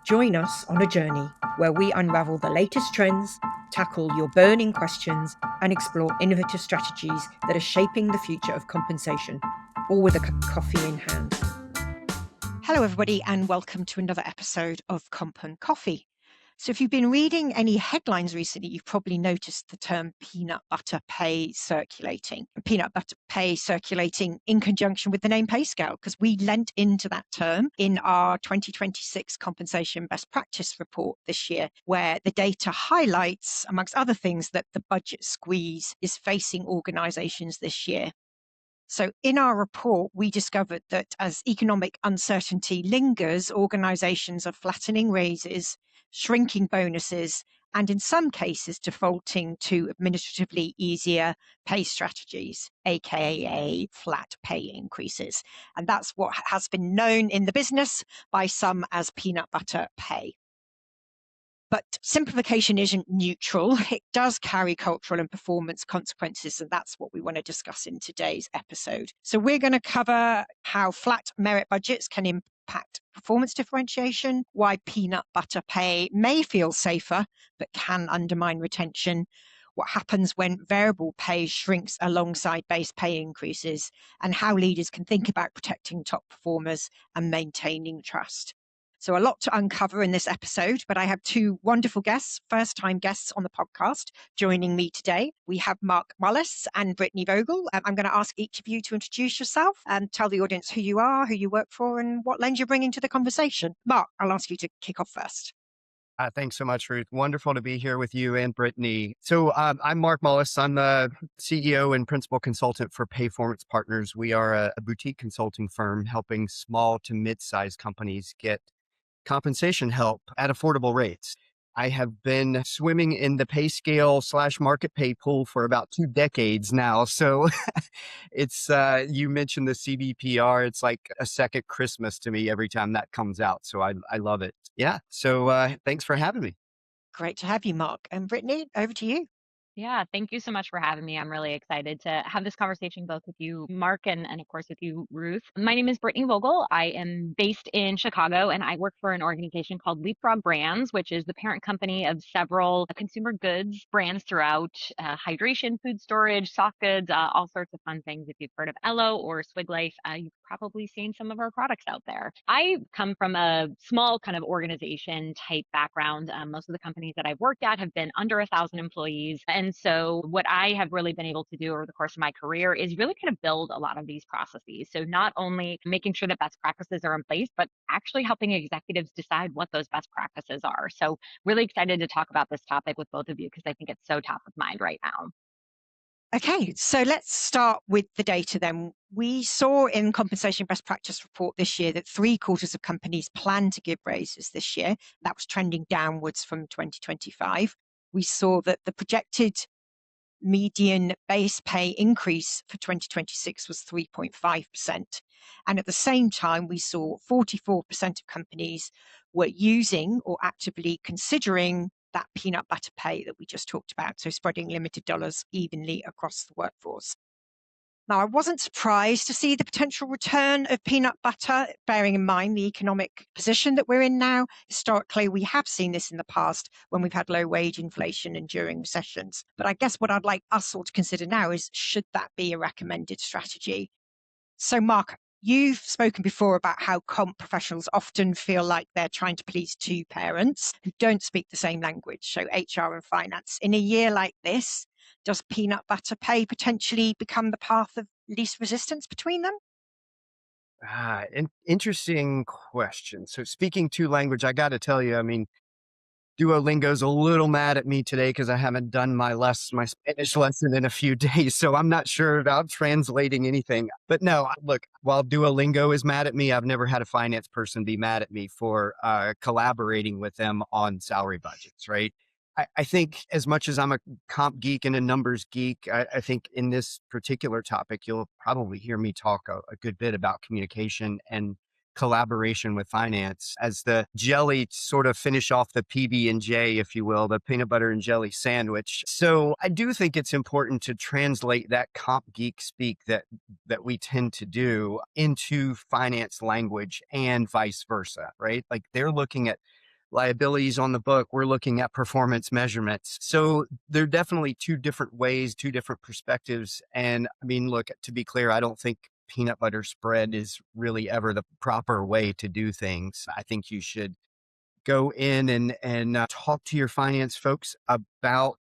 Join us on a journey where we unravel the latest trends, tackle your burning questions, and explore innovative strategies that are shaping the future of compensation, all with a cup of coffee in hand. Hello, everybody, and welcome to another episode of Comp and Coffee. So if you've been reading any headlines recently, you've probably noticed the term peanut butter pay circulating. Peanut butter pay circulating in conjunction with the name pay scale, because we lent into that term in our 2026 compensation best practice report this year, where the data highlights, amongst other things, that the budget squeeze is facing organizations this year. So in our report, we discovered that as economic uncertainty lingers, organizations are flattening raises, shrinking bonuses, and in some cases defaulting to administratively easier pay strategies, aka flat pay increases. And that's what has been known in the business by some as peanut butter pay. But simplification isn't neutral. It does carry cultural and performance consequences, and that's what we want to discuss in today's episode. So we're going to cover how flat merit budgets can impact performance differentiation, why peanut butter pay may feel safer but can undermine retention, what happens when variable pay shrinks alongside base pay increases, and how leaders can think about protecting top performers and maintaining trust. So a lot to uncover in this episode, but I have two wonderful guests, first-time guests on the podcast, joining me today. We have Marc Mullis and Brittany Vogel. I'm going to ask each of you to introduce yourself and tell the audience who you are, who you work for, and what lens you're bringing to the conversation. Marc, I'll ask you to kick off first. Thanks so much, Ruth. Wonderful to be here with you and Brittany. So I'm Marc Mullis. I'm the CEO and principal consultant for Payformance Partners. We are a boutique consulting firm helping small to mid-sized companies get compensation help at affordable rates. I have been swimming in the pay scale / market pay pool for about 2 decades now. So it's, you mentioned the CBPR. It's like a second Christmas to me every time that comes out. So I love it. Yeah. So thanks for having me. Great to have you, Marc. And Brittany, over to you. Yeah, thank you so much for having me. I'm really excited to have this conversation both with you, Marc, and of course with you, Ruth. My name is Brittany Vogel. I am based in Chicago and I work for an organization called Leapfrog Brands, which is the parent company of several consumer goods brands throughout hydration, food storage, soft goods, all sorts of fun things. If you've heard of Ello or Swig Life, you've probably seen some of our products out there. I come from a small kind of organization type background. Most of the companies that I've worked at have been under 1,000 employees. And so what I have really been able to do over the course of my career is really kind of build a lot of these processes. So not only making sure that best practices are in place, but actually helping executives decide what those best practices are. So really excited to talk about this topic with both of you because I think it's so top of mind right now. Okay, so let's start with the data then. We saw in compensation best practice report this year that 3/4 of companies plan to give raises this year. That was trending downwards from 2025. We saw that the projected median base pay increase for 2026 was 3.5%. And at the same time, we saw 44% of companies were using or actively considering that peanut butter pay that we just talked about, so spreading limited dollars evenly across the workforce. Now, I wasn't surprised to see the potential return of peanut butter, bearing in mind the economic position that we're in now. Historically, we have seen this in the past when we've had low wage inflation and during recessions. But I guess what I'd like us all to consider now is, should that be a recommended strategy? So, Marc, you've spoken before about how comp professionals often feel like they're trying to please two parents who don't speak the same language, so HR and finance. In a year like this, does peanut butter pay potentially become the path of least resistance between them? Interesting question. So speaking two language, I got to tell you, I mean, Duolingo's a little mad at me today because I haven't done my Spanish lesson in a few days, so I'm not sure about translating anything. But no, look, while Duolingo is mad at me, I've never had a finance person be mad at me for collaborating with them on salary budgets, right? I think as much as I'm a comp geek and a numbers geek, I think in this particular topic, you'll probably hear me talk a good bit about communication and collaboration with finance as the jelly sort of finish off the PB&J, if you will, the peanut butter and jelly sandwich. So I do think it's important to translate that comp geek speak that we tend to do into finance language and vice versa, right? Like they're looking at liabilities on the book, we're looking at performance measurements. So there are definitely two different ways, two different perspectives. And I mean, look, to be clear, I don't think peanut butter spread is really ever the proper way to do things. I think you should go in and talk to your finance folks about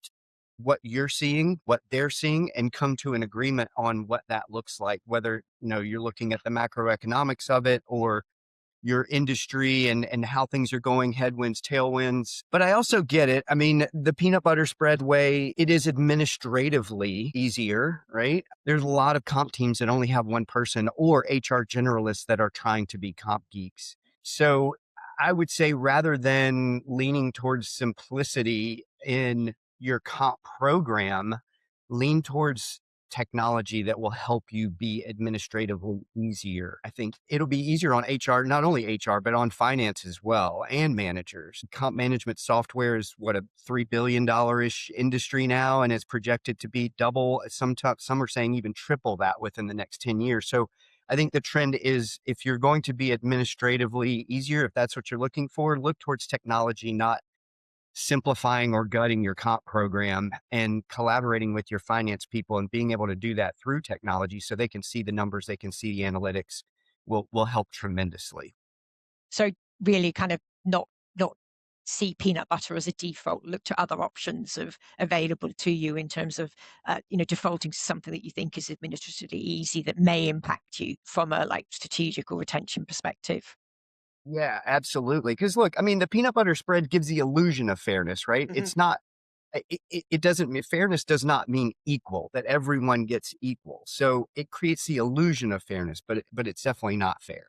what you're seeing, what they're seeing, and come to an agreement on what that looks like, whether, you're looking at the macroeconomics of it or your industry and how things are going, headwinds, tailwinds. But I also get it. I mean, the peanut butter spread way, it is administratively easier, right? There's a lot of comp teams that only have one person or HR generalists that are trying to be comp geeks. So I would say rather than leaning towards simplicity in your comp program, lean towards technology that will help you be administratively easier. I think it'll be easier on HR, not only HR, but on finance as well, and managers. Comp management software is what, a $3 billion-ish industry now, and is projected to be double. Some are saying even triple that within the next 10 years. So I think the trend is, if you're going to be administratively easier, if that's what you're looking for, look towards technology, not simplifying or gutting your comp program, and collaborating with your finance people and being able to do that through technology so they can see the numbers, they can see the analytics will help tremendously. So really kind of not see peanut butter as a default, look to other options available to you in terms of defaulting to something that you think is administratively easy that may impact you from a like strategic or retention perspective. Yeah, absolutely. Because look, I mean, the peanut butter spread gives the illusion of fairness, right? Mhm. It's not. It doesn't mean fairness does not mean equal, that everyone gets equal. So it creates the illusion of fairness, but it's definitely not fair.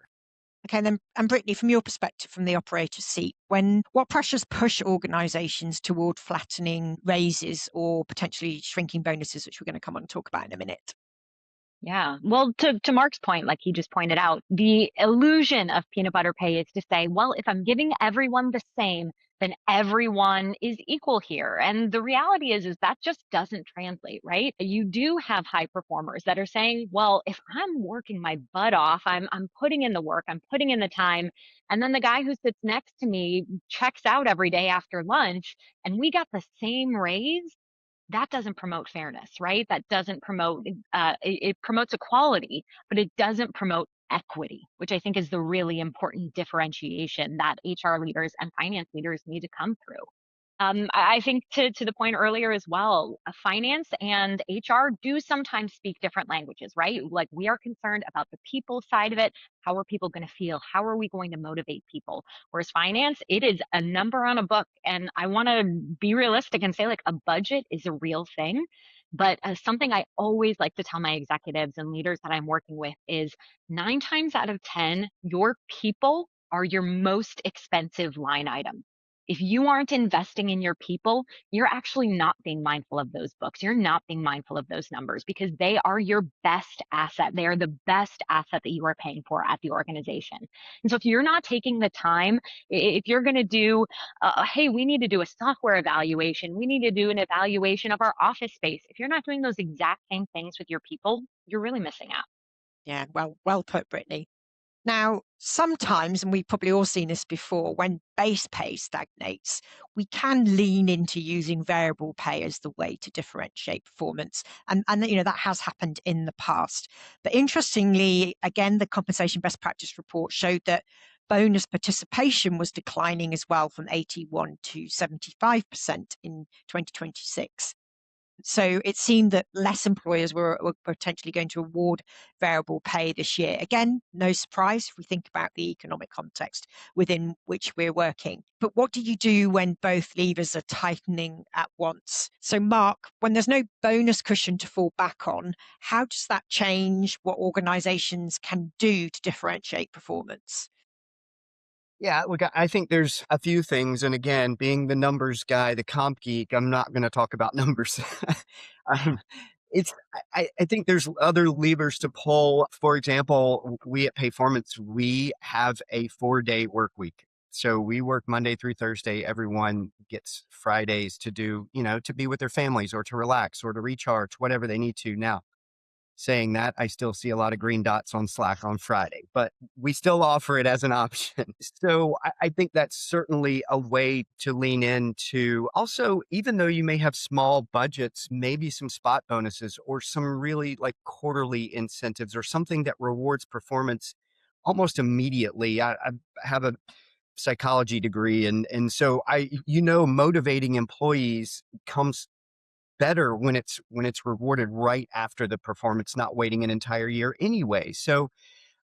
Okay, and Brittany, from your perspective, from the operator's seat, what pressures push organisations toward flattening raises or potentially shrinking bonuses, which we're going to come on and talk about in a minute? Yeah. Well, to Mark's point, like he just pointed out, the illusion of peanut butter pay is to say, well, if I'm giving everyone the same, then everyone is equal here. And the reality is that just doesn't translate, right? You do have high performers that are saying, well, if I'm working my butt off, I'm putting in the work, I'm putting in the time, and then the guy who sits next to me checks out every day after lunch, and we got the same raise. That doesn't promote fairness, right? That doesn't promote, it promotes equality, but it doesn't promote equity, which I think is the really important differentiation that HR leaders and finance leaders need to come through. I think to the point earlier as well, finance and HR do sometimes speak different languages, right? Like we are concerned about the people side of it. How are people going to feel? How are we going to motivate people? Whereas finance, it is a number on a book. And I want to be realistic and say like a budget is a real thing. But something I always like to tell my executives and leaders that I'm working with is 9 times out of 10, your people are your most expensive line item. If you aren't investing in your people, you're actually not being mindful of those books. You're not being mindful of those numbers because they are your best asset. They are the best asset that you are paying for at the organization. And so if you're not taking the time, if you're going to do, hey, we need to do a software evaluation, we need to do an evaluation of our office space. If you're not doing those exact same things with your people, you're really missing out. Yeah, well put, Brittany. Now, sometimes, and we've probably all seen this before, when base pay stagnates, we can lean into using variable pay as the way to differentiate performance. And that has happened in the past. But interestingly, again, the compensation best practice report showed that bonus participation was declining as well from 81 to 75% in 2026. So it seemed that less employers were potentially going to award variable pay this year. Again, no surprise if we think about the economic context within which we're working. But what do you do when both levers are tightening at once? So, Mark, when there's no bonus cushion to fall back on, how does that change what organizations can do to differentiate performance? Yeah, look, I think there's a few things. And again, being the numbers guy, the comp geek, I'm not going to talk about numbers. um, I think there's other levers to pull. For example, we at Payformance, we have a 4-day work week. So we work Monday through Thursday. Everyone gets Fridays to do, to be with their families or to relax or to recharge, whatever they need to. Now, Saying that, I still see a lot of green dots on Slack on Friday, but we still offer it as an option. So I think that's certainly a way to lean into. Also, even though you may have small budgets, maybe some spot bonuses or some really like quarterly incentives or something that rewards performance almost immediately. I have a psychology degree, and so motivating employees comes better when it's rewarded right after the performance, not waiting an entire year anyway. So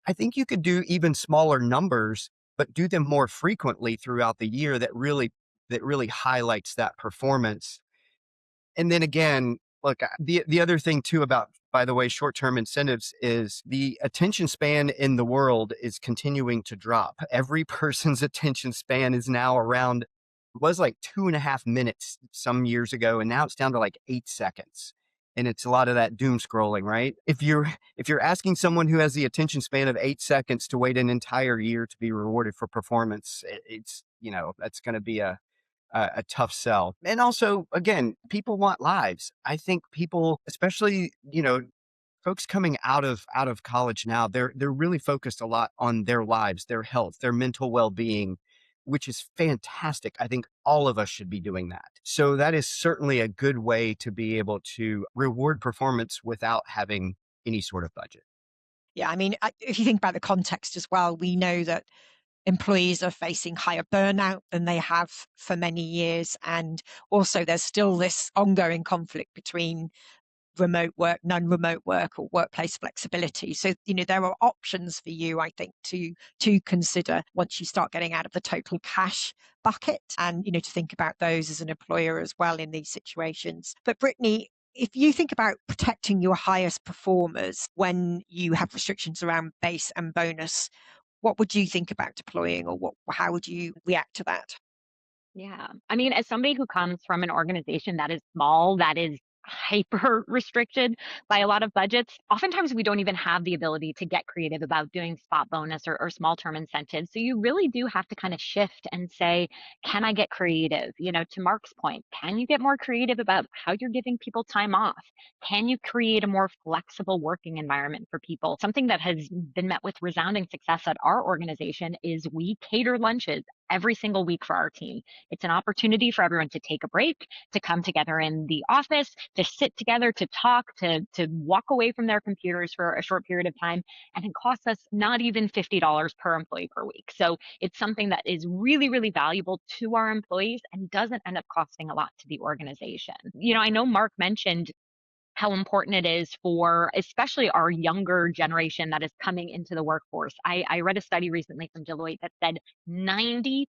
I think you could do even smaller numbers, but do them more frequently throughout the year that really highlights that performance. And then again, look, the other thing too about, by the way, short-term incentives is the attention span in the world is continuing to drop. Every person's attention span is now around, it was like 2.5 minutes some years ago, and now it's down to like 8 seconds. And it's a lot of that doom scrolling, right? If you're asking someone who has the attention span of 8 seconds to wait an entire year to be rewarded for performance, it's, that's going to be a tough sell. And also, again, people want lives. I think people, especially, folks coming out of college now, they're really focused a lot on their lives, their health, their mental well-being, which is fantastic. I think all of us should be doing that. So that is certainly a good way to be able to reward performance without having any sort of budget. Yeah, I mean, if you think about the context as well, we know that employees are facing higher burnout than they have for many years. And also, there's still this ongoing conflict between remote work, non-remote work, or workplace flexibility. So, there are options for you, I think, to consider once you start getting out of the total cash bucket, and to think about those as an employer as well in these situations. But Brittany, if you think about protecting your highest performers when you have restrictions around base and bonus, what would you think about deploying, or how would you react to that? Yeah. I mean, as somebody who comes from an organization that is small, that is hyper restricted by a lot of budgets, oftentimes we don't even have the ability to get creative about doing spot bonus or small term incentives. So you really do have to kind of shift and say, can I get creative? To Mark's point, can you get more creative about how you're giving people time off? Can you create a more flexible working environment for people? Something that has been met with resounding success at our organization is we cater lunches every single week for our team. It's an opportunity for everyone to take a break, to come together in the office, to sit together, to talk, to walk away from their computers for a short period of time. And it costs us not even $50 per employee per week. So it's something that is really, really valuable to our employees and doesn't end up costing a lot to the organization. I know Mark mentioned how important it is for especially our younger generation that is coming into the workforce. I read a study recently from Deloitte that said 90%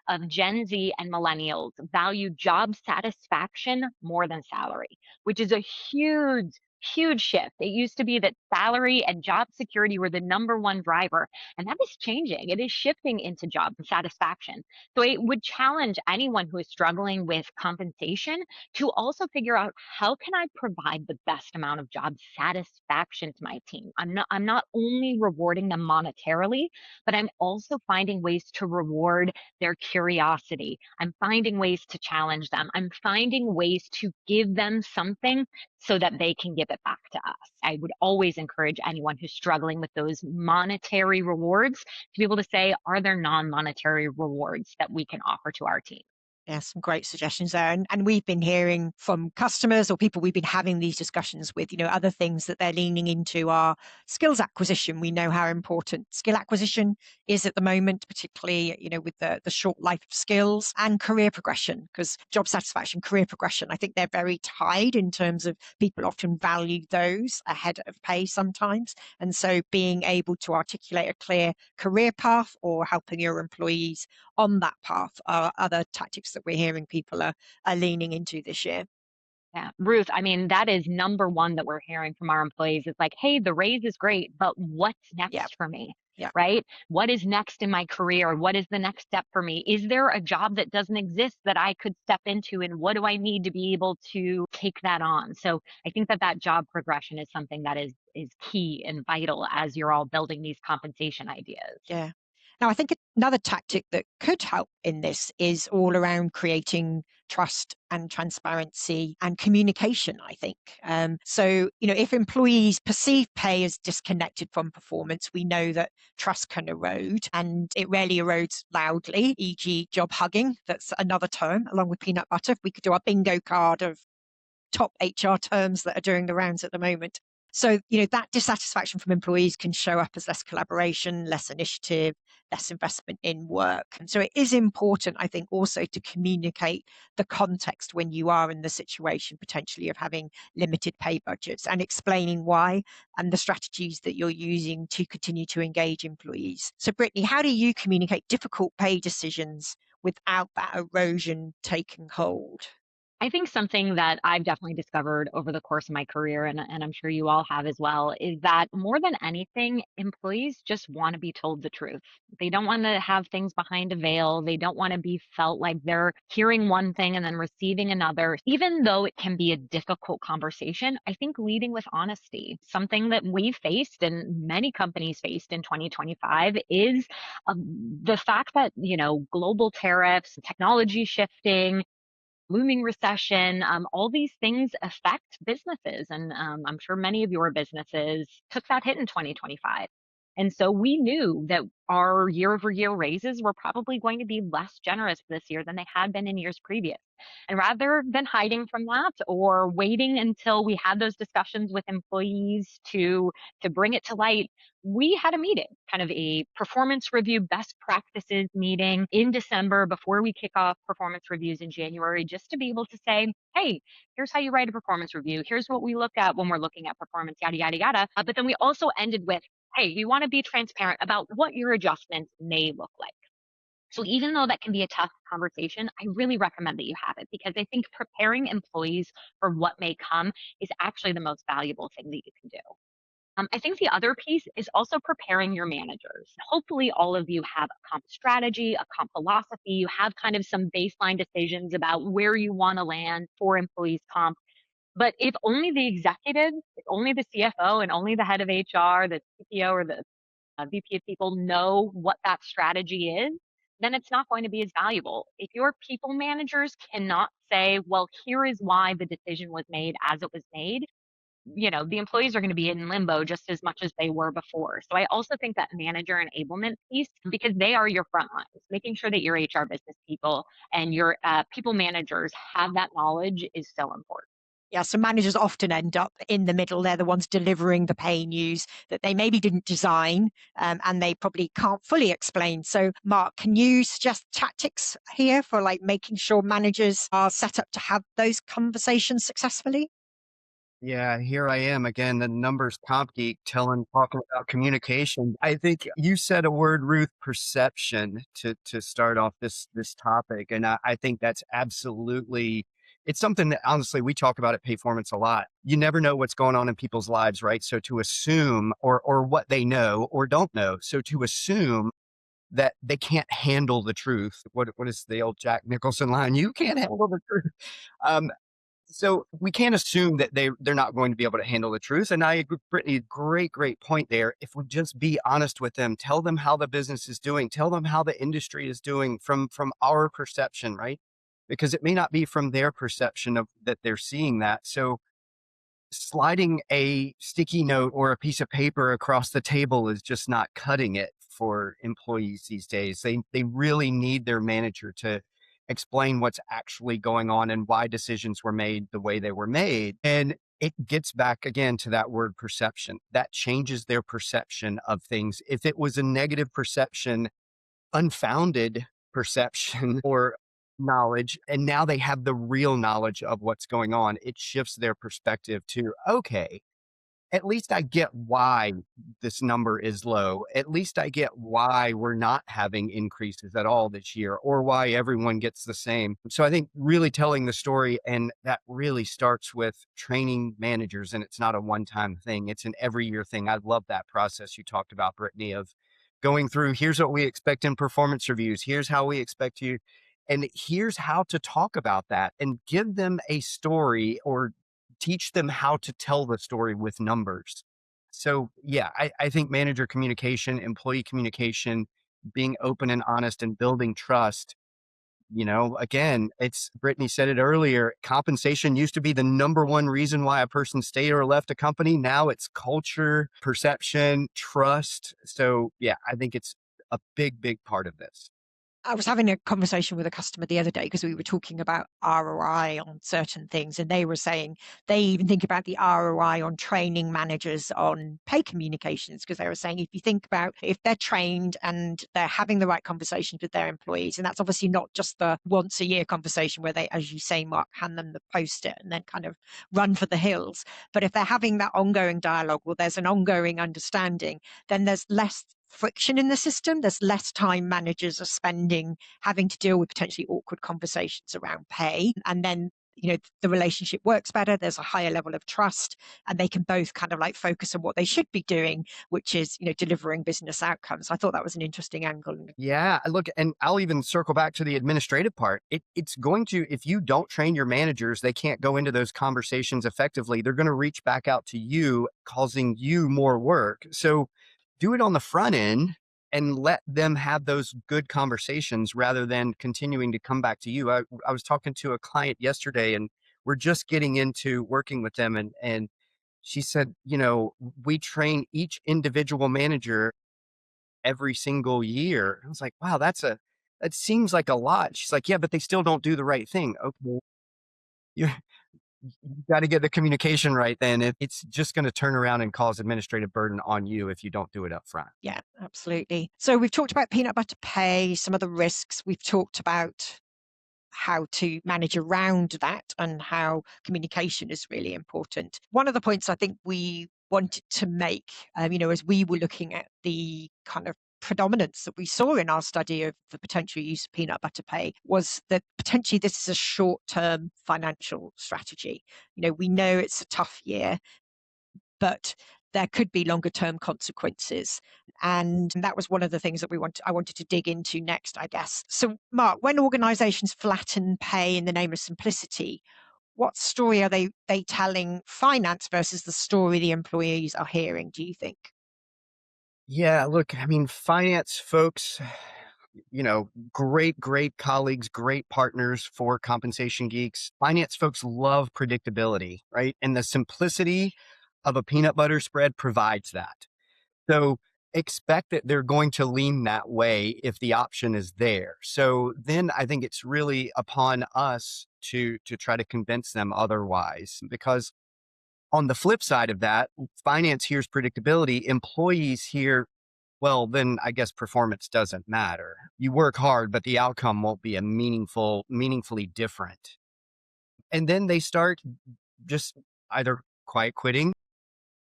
of Gen Z and millennials value job satisfaction more than salary, which is a huge, huge shift. It used to be that salary and job security were the number one driver, and that is changing. It is shifting into job satisfaction. So I would challenge anyone who is struggling with compensation to also figure out how can I provide the best amount of job satisfaction to my team. I'm not only rewarding them monetarily, but I'm also finding ways to reward their curiosity. I'm finding ways to challenge them. I'm finding ways to give them something so that they can give it back to us. I would always encourage anyone who's struggling with those monetary rewards to be able to say, are there non-monetary rewards that we can offer to our team? Yeah, some great suggestions there. And we've been hearing from customers or people we've been having these discussions with, other things that they're leaning into are skills acquisition. We know how important skill acquisition is at the moment, particularly, with the short life of skills, and career progression, because job satisfaction, career progression, I think they're very tied in terms of people often value those ahead of pay sometimes. And so being able to articulate a clear career path or helping your employees on that path are other tactics that we're hearing people are leaning into this year. Yeah, Ruth, I mean, that is number one that we're hearing from our employees is like, hey, the raise is great, but what's Yeah, next for me? yeah, Right? What is next in my career? What is the next step for me? Is there a job that doesn't exist that I could step into? And what do I need to be able to take that on? So I think that job progression is something that is key and vital as you're all building these compensation ideas. yeah. Now, I think another tactic that could help in this is all around creating trust and transparency and communication, I think. If employees perceive pay as disconnected from performance, we know that trust can erode, and it rarely erodes loudly, e.g., job hugging. That's another term, along with peanut butter. We could do our bingo card of top HR terms that are doing the rounds at the moment. So, that dissatisfaction from employees can show up as less collaboration, less initiative, less investment in work. And so it is important, I think, also to communicate the context when you are in the situation potentially of having limited pay budgets, and explaining why and the strategies that you're using to continue to engage employees. So, Brittany, how do you communicate difficult pay decisions without that erosion taking hold? I think something that I've definitely discovered over the course of my career, and I'm sure you all have as well, is that more than anything, employees just want to be told the truth. They don't want to have things behind a veil. They don't want to be felt like they're hearing one thing and then receiving another. Even though it can be a difficult conversation, I think leading with honesty, something that we faced and many companies faced in 2025, is the fact that, global tariffs, technology shifting, looming recession, all these things affect businesses. And I'm sure many of your businesses took that hit in 2025. And so we knew that our year over year raises were probably going to be less generous this year than they had been in years previous. And rather than hiding from that or waiting until we had those discussions with employees to bring it to light, we had a meeting, kind of a performance review best practices meeting in December before we kick off performance reviews in January, just to be able to say, hey, here's how you write a performance review. Here's what we look at when we're looking at performance, yada, yada, yada. But then we also ended with, hey, we want to be transparent about what your adjustments may look like. So even though that can be a tough conversation, I really recommend that you have it, because I think preparing employees for what may come is actually the most valuable thing that you can do. I think the other piece is also preparing your managers. Hopefully, all of you have a comp strategy, a comp philosophy. You have kind of some baseline decisions about where you want to land for employees' comp. But if only the executives, if only the CFO, and only the head of HR, the CPO, or the VP of people know what that strategy is, then it's not going to be as valuable. If your people managers cannot say, well, here is why the decision was made as it was made, the employees are going to be in limbo just as much as they were before. So I also think that manager enablement piece, because they are your front lines, making sure that your HR business people and your people managers have that knowledge is so important. Yeah, so managers often end up in the middle. They're the ones delivering the pay news that they maybe didn't design, and they probably can't fully explain. So, Marc, can you suggest tactics here for making sure managers are set up to have those conversations successfully? Yeah, here I am again, the numbers comp geek talking about communication. I think you said a word, Ruth, perception, to start off this topic. And I think that's absolutely, it's something that honestly we talk about at Payformance a lot. You never know what's going on in people's lives, right? So to assume or what they know or don't know. So to assume that they can't handle the truth. What is the old Jack Nicholson line? You can't handle the truth. Um, so we can't assume that they're not going to be able to handle the truth. And I agree, Brittany, great point there. If we just be honest with them, tell them how the business is doing, tell them how the industry is doing from our perception, right? Because it may not be from their perception of that they're seeing that. So sliding a sticky note or a piece of paper across the table is just not cutting it for employees these days. They really need their manager to explain what's actually going on and why decisions were made the way they were made. And it gets back again to that word perception. That changes their perception of things. If it was a negative perception, unfounded perception or knowledge, and now they have the real knowledge of what's going on, it shifts their perspective to, okay, at least I get why this number is low. At least I get why we're not having increases at all this year, or why everyone gets the same. So I think really telling the story, and that really starts with training managers, and it's not a one-time thing. It's an every year thing. I love that process you talked about, Brittany, of going through, here's what we expect in performance reviews. Here's how we expect you. And here's how to talk about that, and give them a story or teach them how to tell the story with numbers. So yeah, I think manager communication, employee communication being open and honest and building trust. Again, it's Brittany said it earlier. Compensation used to be the number one reason why a person stayed or left a company. Now it's culture, perception, trust. So, yeah, I think it's a big, big part of this. I was having a conversation with a customer the other day because we were talking about ROI on certain things, and they were saying they even think about the ROI on training managers on pay communications, because they were saying if you think about if they're trained and they're having the right conversations with their employees, and that's obviously not just the once a year conversation where they, as you say, Mark, hand them the post-it and then kind of run for the hills. But if they're having that ongoing dialogue, well, there's an ongoing understanding, then there's less friction in the system. There's less time managers are spending having to deal with potentially awkward conversations around pay. And then, the relationship works better. There's a higher level of trust, and they can both kind of like focus on what they should be doing, which is, delivering business outcomes. I thought that was an interesting angle. Yeah, look, and I'll even circle back to the administrative part. It's going to, if you don't train your managers, they can't go into those conversations effectively. They're going to reach back out to you, causing you more work. So do it on the front end and let them have those good conversations rather than continuing to come back to you. I was talking to a client yesterday, and we're just getting into working with them, and she said, we train each individual manager every single year. I was like, wow, that seems like a lot. She's like, yeah, but they still don't do the right thing. Okay. You, you got to get the communication right. Then it's just going to turn around and cause administrative burden on you if you don't do it up front. Yeah, absolutely. So we've talked about peanut butter pay, some of the risks. We've talked about how to manage around that and how communication is really important. One of the points I think we wanted to make, as we were looking at the kind of predominance that we saw in our study of the potential use of peanut butter pay, was that potentially this is a short-term financial strategy. We know it's a tough year, but there could be longer term consequences. And that was one of the things that I wanted to dig into next, I guess. So, Mark, when organizations flatten pay in the name of simplicity, what story are they telling finance versus the story the employees are hearing, do you think? Yeah, look, I mean, finance folks, great, great colleagues, great partners for compensation geeks. Finance folks love predictability, right? And the simplicity of a peanut butter spread provides that. So expect that they're going to lean that way if the option is there. So then I think it's really upon us to try to convince them otherwise. Because on the flip side of that, finance hears predictability, employees hear, well, then I guess performance doesn't matter. You work hard, but the outcome won't be meaningfully different. And then they start just either quiet quitting.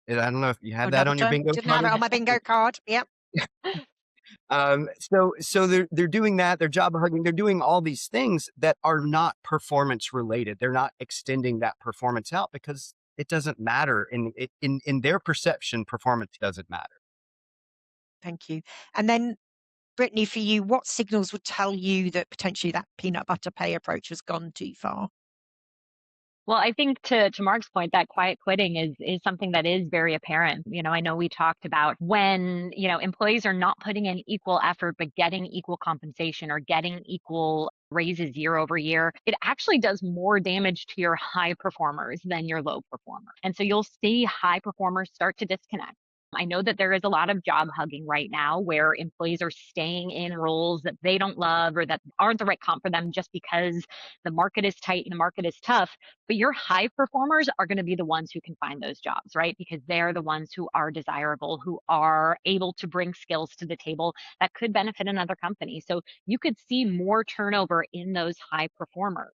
And I don't know if you had that Another on your term? bingo Didn't have it card. on my bingo card. Yep. So they're doing that. They're job hugging. They're doing all these things that are not performance related. They're not extending that performance out because it doesn't matter in their perception. Performance doesn't matter. Thank you. And then, Brittany, for you, what signals would tell you that potentially that peanut butter pay approach has gone too far? Well, I think to Mark's point, that quiet quitting is something that is very apparent. I know we talked about when, employees are not putting in equal effort, but getting equal compensation or getting equal raises year over year, it actually does more damage to your high performers than your low performer. And so you'll see high performers start to disconnect. I know that there is a lot of job hugging right now where employees are staying in roles that they don't love or that aren't the right comp for them just because the market is tight and the market is tough. But your high performers are going to be the ones who can find those jobs, right? Because they're the ones who are desirable, who are able to bring skills to the table that could benefit another company. So you could see more turnover in those high performers.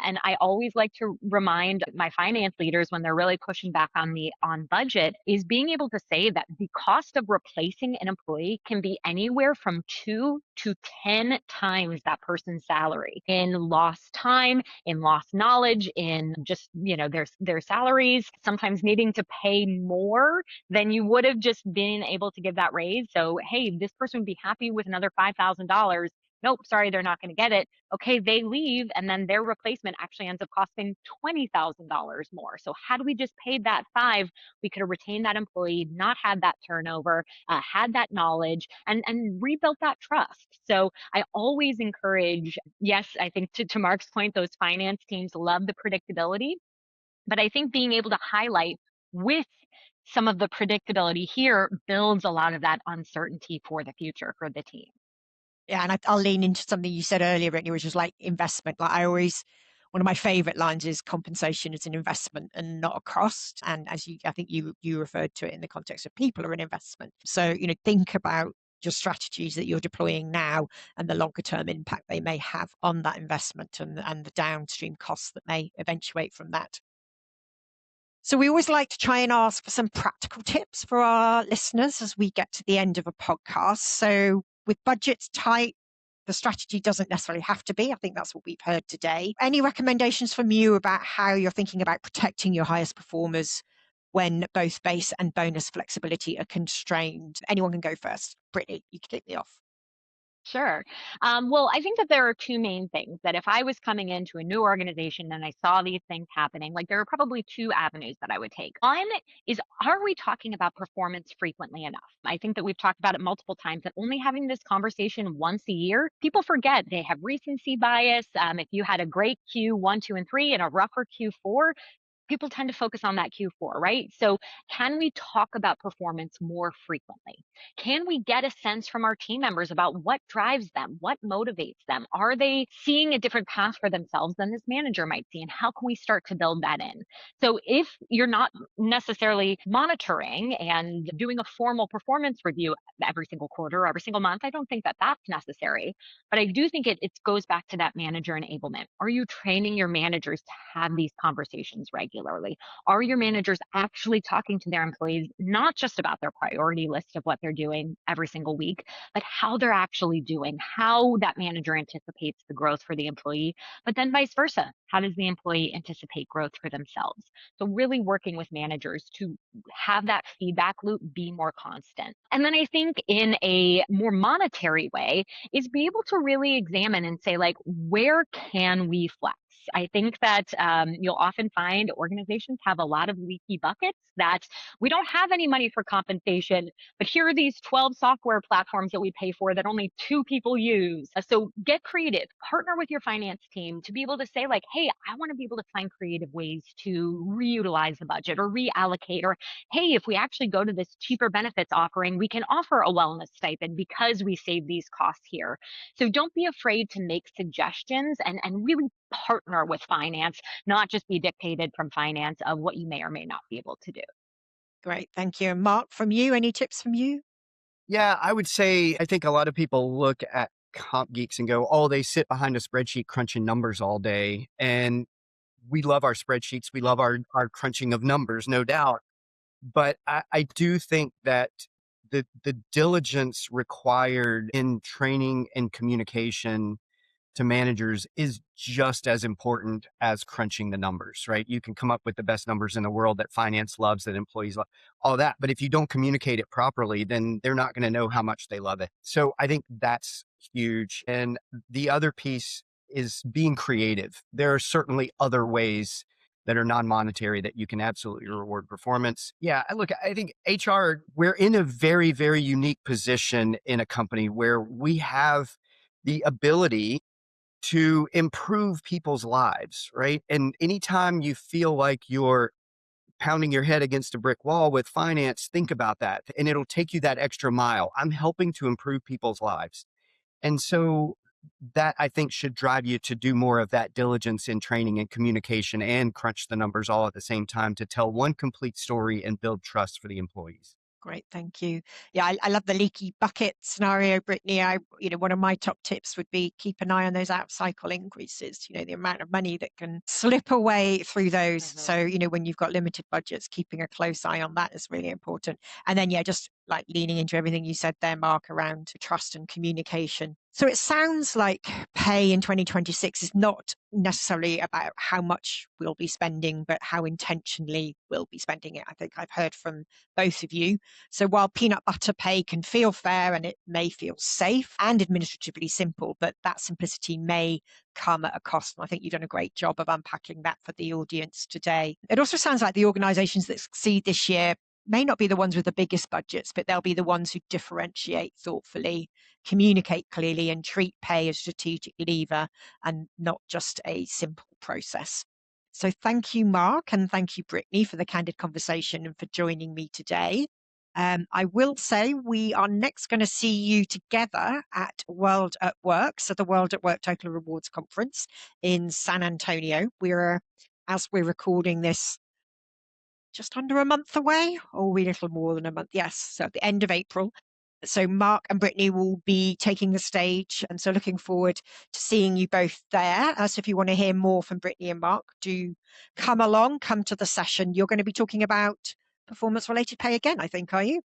And I always like to remind my finance leaders when they're really pushing back on budget is being able to say that the cost of replacing an employee can be anywhere from 2 to 10 times that person's salary in lost time, in lost knowledge, in just, their salaries, sometimes needing to pay more than you would have just been able to give that raise. So, hey, this person would be happy with another $5,000 nope, sorry, they're not going to get it. Okay, they leave, and then their replacement actually ends up costing $20,000 more. So had we just paid that five, we could have retained that employee, not had that turnover, had that knowledge, and rebuilt that trust. So I always encourage, yes, I think to Marc's point, those finance teams love the predictability, but I think being able to highlight with some of the predictability here builds a lot of that uncertainty for the future for the team. Yeah, and I'll lean into something you said earlier, Brittany, which was like investment. Like one of my favorite lines is compensation is an investment and not a cost. And I think you referred to it in the context of people are an investment. So, think about your strategies that you're deploying now and the longer term impact they may have on that investment and the downstream costs that may eventuate from that. So we always like to try and ask for some practical tips for our listeners as we get to the end of a podcast. So with budgets tight, the strategy doesn't necessarily have to be. I think that's what we've heard today. Any recommendations from you about how you're thinking about protecting your highest performers when both base and bonus flexibility are constrained? Anyone can go first. Brittany, you can kick me off. Sure. Well, I think that there are two main things that if I was coming into a new organization and I saw these things happening, like there are probably two avenues that I would take. One is, are we talking about performance frequently enough? I think that we've talked about it multiple times that only having this conversation once a year, people forget they have recency bias. If you had a great Q1, 2, and 3 and a rougher Q4, people tend to focus on that Q4, right? So, can we talk about performance more frequently? Can we get a sense from our team members about what drives them? What motivates them? Are they seeing a different path for themselves than this manager might see? And how can we start to build that in? So, if you're not necessarily monitoring and doing a formal performance review every single quarter, every single month, I don't think that that's necessary. But I do think it goes back to that manager enablement. Are you training your managers to have these conversations regularly? Are your managers actually talking to their employees, not just about their priority list of what they're doing every single week, but how they're actually doing, how that manager anticipates the growth for the employee, but then vice versa. How does the employee anticipate growth for themselves? So, really working with managers to have that feedback loop be more constant. And then I think in a more monetary way, is be able to really examine and say, like, where can we flex? I think that you'll often find organizations have a lot of leaky buckets that we don't have any money for compensation, but here are these 12 software platforms that we pay for that only 2 people use. So get creative, partner with your finance team to be able to say, like, hey, I want to be able to find creative ways to reutilize the budget or reallocate, or hey, if we actually go to this cheaper benefits offering, we can offer a wellness stipend because we save these costs here. So don't be afraid to make suggestions and really partner with finance, not just be dictated from finance of what you may or may not be able to do. Great. Thank you. And Marc, from you, any tips from you? Yeah, I would say I think a lot of people look at comp geeks and go, oh, they sit behind a spreadsheet crunching numbers all day. And we love our spreadsheets. We love our crunching of numbers, no doubt. But I do think that the diligence required in training and communication to managers is just as important as crunching the numbers, right? You can come up with the best numbers in the world that finance loves, that employees love, all that. But if you don't communicate it properly, then they're not going to know how much they love it. So I think that's huge. And the other piece is being creative. There are certainly other ways that are non-monetary that you can absolutely reward performance. Yeah, look, I think HR, we're in a very, very unique position in a company where we have the ability to improve people's lives, right? And anytime you feel like you're pounding your head against a brick wall with finance, think about that. And it'll take you that extra mile. I'm helping to improve people's lives. And so that I think should drive you to do more of that diligence in training and communication and crunch the numbers all at the same time to tell one complete story and build trust for the employees. Great, thank you. Yeah, I love the leaky bucket scenario, Brittany. One of my top tips would be keep an eye on those out cycle increases. The amount of money that can slip away through those. So, when you've got limited budgets, keeping a close eye on that is really important. And then, yeah, just like leaning into everything you said there, Marc, around trust and communication. So it sounds like pay in 2026 is not necessarily about how much we'll be spending, but how intentionally we'll be spending it. I think I've heard from both of you. So while peanut butter pay can feel fair and it may feel safe and administratively simple, but that simplicity may come at a cost. And I think you've done a great job of unpacking that for the audience today. It also sounds like the organizations that succeed this year may not be the ones with the biggest budgets, but they'll be the ones who differentiate thoughtfully, communicate clearly, and treat pay as a strategic lever and not just a simple process. So thank you, Marc, and thank you, Brittany, for the candid conversation and for joining me today. I will say we are next going to see you together at World at Work, so the World at Work Total Rewards Conference in San Antonio. As we're recording this, just under a month away, or we little more than a month. Yes, so at the end of April. So Marc and Brittany will be taking the stage, and so looking forward to seeing you both there. So if you want to hear more from Brittany and Marc, do come along, come to the session. You're going to be talking about performance-related pay again, I think, are you?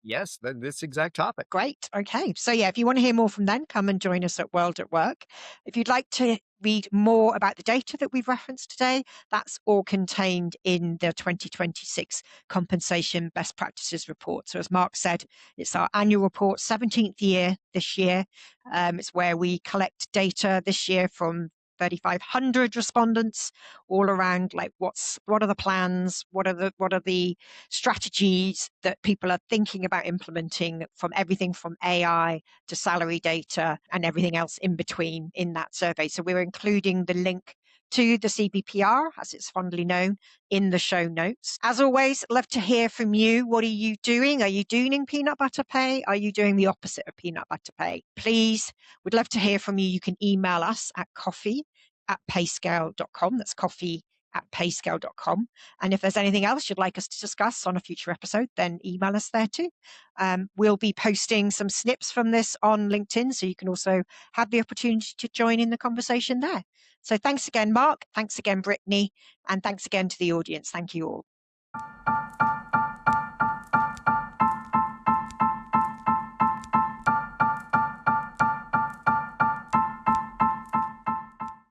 Yes, this exact topic. Great. Okay. So yeah, if you want to hear more from them, come and join us at World at Work. If you'd like to read more about the data that we've referenced today, that's all contained in the 2026 Compensation Best Practices Report. So as Marc said, it's our annual report, 17th year this year. It's where we collect data this year from 3,500 respondents all around, like what are the plans, what are the strategies that people are thinking about implementing, from everything from AI to salary data and everything else in between in that survey. So we're including the link to the CBPR, as it's fondly known, in the show notes. As always, love to hear from you. What are you doing? Are you doing peanut butter pay? Are you doing the opposite of peanut butter pay? Please, we'd love to hear from you. You can email us at coffee@payscale.com. That's coffee@payscale.com. And if there's anything else you'd like us to discuss on a future episode, then email us there too. We'll be posting some snips from this on LinkedIn, so you can also have the opportunity to join in the conversation there. So thanks again, Marc. Thanks again, Brittany. And thanks again to the audience. Thank you all.